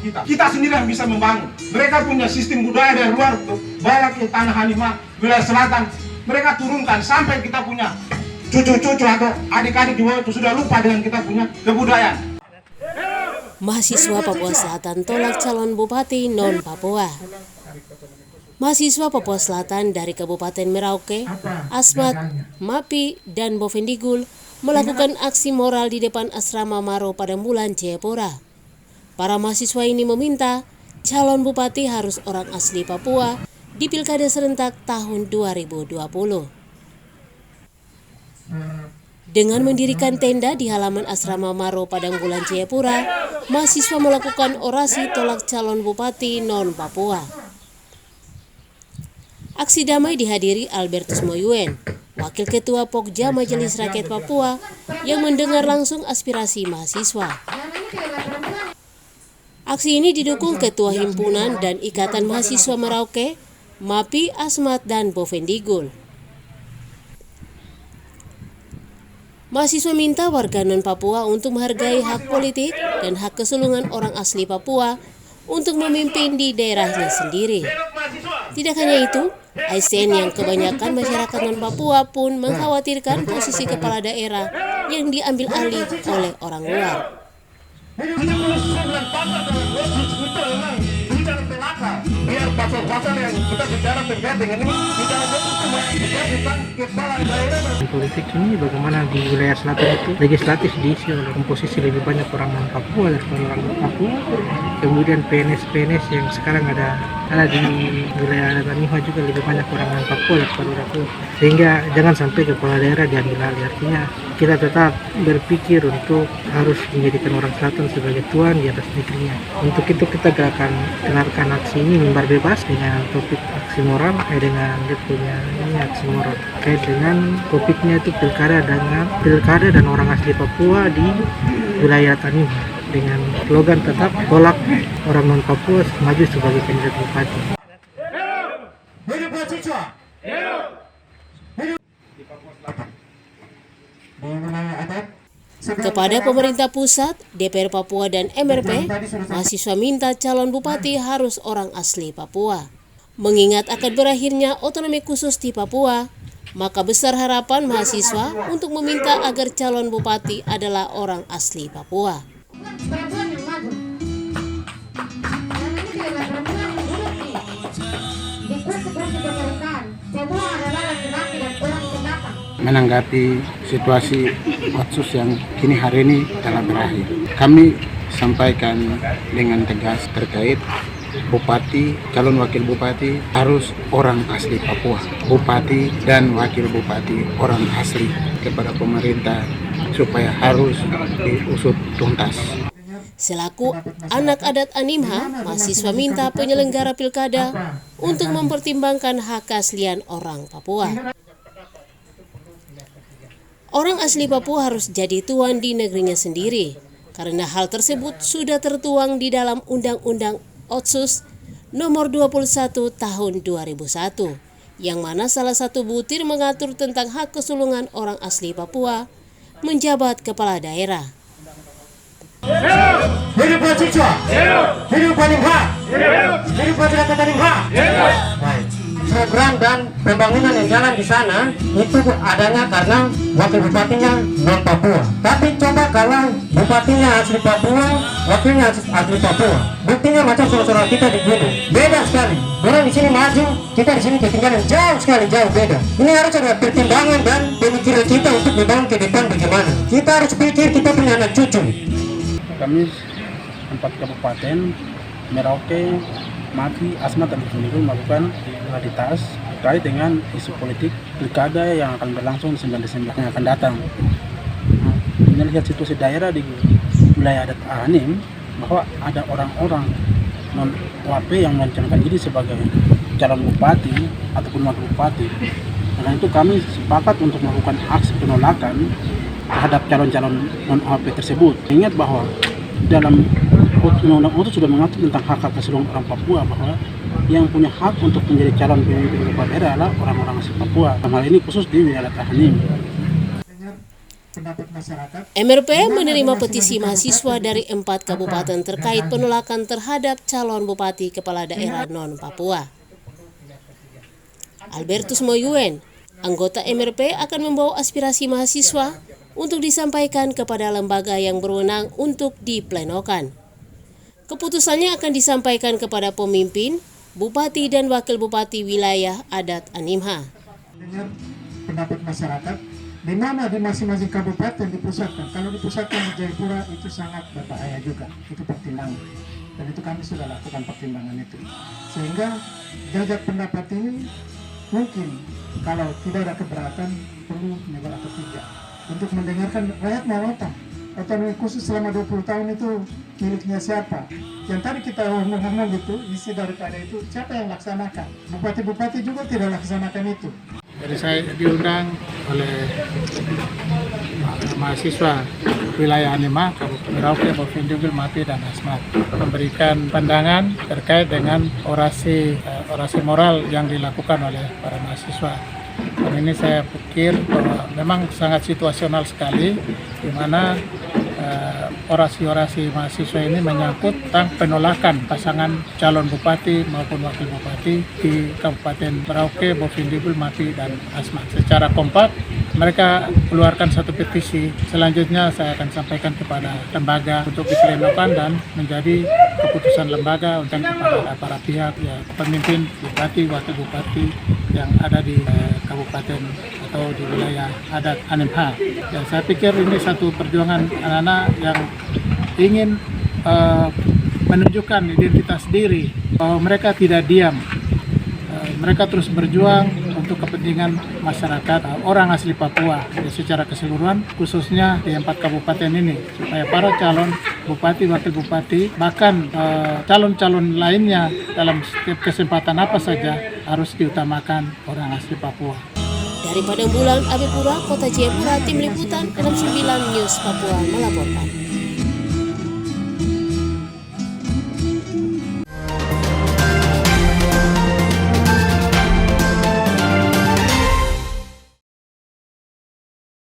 kita. Kita sendiri yang bisa membangun. Mereka punya sistem budaya dari luar bawa ke tanah Hanima, wilayah selatan. Mereka turunkan sampai kita punya cucu-cucu atau adik-adik di bawah itu sudah lupa dengan kita punya kebudayaan. Mahasiswa Papua Selatan tolak calon bupati non-Papua. Mahasiswa Papua Selatan dari Kabupaten Merauke, Asmat, Mapi, dan Bovendigul melakukan aksi moral di depan asrama Maro pada bulan Jayapura. Para mahasiswa ini meminta calon bupati harus orang asli Papua di Pilkada serentak tahun 2020. Dengan mendirikan tenda di halaman asrama Maro Padang Bulan Jayapura, mahasiswa melakukan orasi tolak calon bupati non-Papua. Aksi damai dihadiri Albertus Moyuen, Wakil Ketua Pokja Majelis Rakyat Papua, yang mendengar langsung aspirasi mahasiswa. Aksi ini didukung Ketua Himpunan dan Ikatan Mahasiswa Merauke, Mapi, Asmat, dan Bovendigul. Mahasiswa minta warga non-Papua untuk menghargai hak politik dan hak kesulungan orang asli Papua untuk memimpin di daerahnya sendiri. Tidak hanya itu, ASN yang kebanyakan masyarakat non-Papua pun mengkhawatirkan posisi kepala daerah yang diambil alih oleh orang luar. Biar pasal-pasal yang kita bicara terkait dengan ini tidak ada bukan kepala daerah. Politik ini bagaimana di wilayah selatan itu legislatif diisi oleh komposisi lebih banyak orang non Papua daripada orang Papua. Kemudian PNS yang sekarang ada di wilayah Tanimha juga lebih banyak orang non Papua daripada orang Papua. Sehingga jangan sampai kepala daerah diambil alih. Artinya kita tetap berpikir untuk harus menjadikan orang selatan sebagai tuan di atas negerinya. Untuk itu kita gelarkan aksi ini mimbar bebas dengan topik aksi moral dengan dia punya ini aksi moral terkait dengan topiknya itu pilkada dan orang asli Papua di wilayah Tanimha dengan slogan tetap tolak orang non Papua maju sebagai kandidat bupati. Hidup mahasiswa. Kepada pemerintah pusat, DPR Papua dan MRP, mahasiswa minta calon bupati harus orang asli Papua. Mengingat akan berakhirnya otonomi khusus di Papua, maka besar harapan mahasiswa untuk meminta agar calon bupati adalah orang asli Papua. Menanggapi situasi otsus yang kini hari ini telah berakhir, kami sampaikan dengan tegas terkait bupati, calon wakil bupati harus orang asli Papua, bupati dan wakil bupati orang asli, kepada pemerintah supaya harus diusut tuntas. Selaku anak adat Animha, mahasiswa minta penyelenggara pilkada untuk mempertimbangkan hak keaslian orang Papua. Orang asli Papua harus jadi tuan di negerinya sendiri, karena hal tersebut sudah tertuang di dalam Undang-Undang Otsus Nomor 21 Tahun 2001, yang mana salah satu butir mengatur tentang hak kesulungan orang asli Papua menjabat kepala daerah. Hidup mahasiswa. Hidup Tanimha. Hidup masyarakat Tanimha. Baik. Program dan pembangunan yang jalan di sana itu adanya karena wakil bupatinya non Papua. Tapi coba kalau bupatinya asli Papua, wakilnya asli Papua, buktinya macam saudara kita di gunung. Beda sekali. Orang di sini maju, kita di sini ketinggalan jauh sekali, jauh beda. Ini harus ada pertimbangan dan pemikiran kita untuk membangun ke depan bagaimana. Kita harus pikir kita punya anak cucu. Kami 4 kabupaten Merauke, Mapi, Asmat, dan Bovendigul melakukan aktivitas terkait dengan isu politik pilkada yang akan berlangsung 9 Desember yang akan datang. Melihat situasi daerah di wilayah adat Anim bahwa ada orang-orang non WAP yang mencalonkan diri sebagai calon bupati ataupun wakil bupati. Karena itu kami sepakat untuk melakukan aksi penolakan terhadap calon-calon non WAP tersebut. Ingat bahwa dalam Undang-Undang itu sudah mengatur tentang hak keseluruhan orang Papua, bahwa yang punya hak untuk menjadi calon pemimpin kepala daerah adalah orang-orang asli Papua. Dalam hal ini khusus di wilayah Tahanim. MRP menerima petisi mahasiswa dari 4 kabupaten terkait penolakan terhadap calon bupati kepala daerah non-Papua. Albertus Moyuen, anggota MRP, akan membawa aspirasi mahasiswa untuk disampaikan kepada lembaga yang berwenang untuk diplenokan. Keputusannya akan disampaikan kepada pemimpin, bupati dan wakil bupati wilayah adat Animha. Dengar pendapat masyarakat, di mana di masing-masing kabupaten dipusatkan. Kalau dipusatkan di Jayapura itu sangat berbahaya juga, itu pertimbangan. Dan itu kami sudah lakukan pertimbangan itu. Sehingga jajak pendapat ini mungkin kalau tidak ada keberatan perlu negara ketiga untuk mendengarkan rakyat mau apa. Otonomi khusus selama 20 tahun itu miliknya siapa? Yang tadi kita ngomong gitu, isi daripada itu siapa yang laksanakan? Bupati-bupati juga tidak laksanakan itu. Jadi saya diundang oleh mahasiswa wilayah Animha, Kabupaten Merauke, Bovendigul, Mapi, dan Asmat memberikan pandangan terkait dengan orasi moral yang dilakukan oleh para mahasiswa. Dan ini saya pikir bahwa memang sangat situasional sekali, di mana orasi-orasi mahasiswa ini menyangkut tentang penolakan pasangan calon bupati maupun wakil bupati di Kabupaten Merauke, Bovendigul, Mapi, dan Asmat. Secara kompak mereka keluarkan satu petisi. Selanjutnya saya akan sampaikan kepada lembaga untuk diplenokan dan menjadi keputusan lembaga untuk kepada para pihak, ya, pemimpin, bupati, wakil bupati yang ada di kabupaten atau di wilayah adat Animha. Ya, saya pikir ini satu perjuangan anak-anak yang ingin menunjukkan identitas diri, bahwa mereka tidak diam. Mereka terus berjuang untuk kepentingan masyarakat orang asli Papua secara keseluruhan, khususnya di 4 kabupaten ini, supaya para calon bupati, wakil bupati, bahkan calon-calon lainnya dalam setiap kesempatan apa saja harus diutamakan orang asli Papua. Dari Padang Bulan, Abipura, Kota Jayapura, Tim Liputan 69 News Papua melaporkan.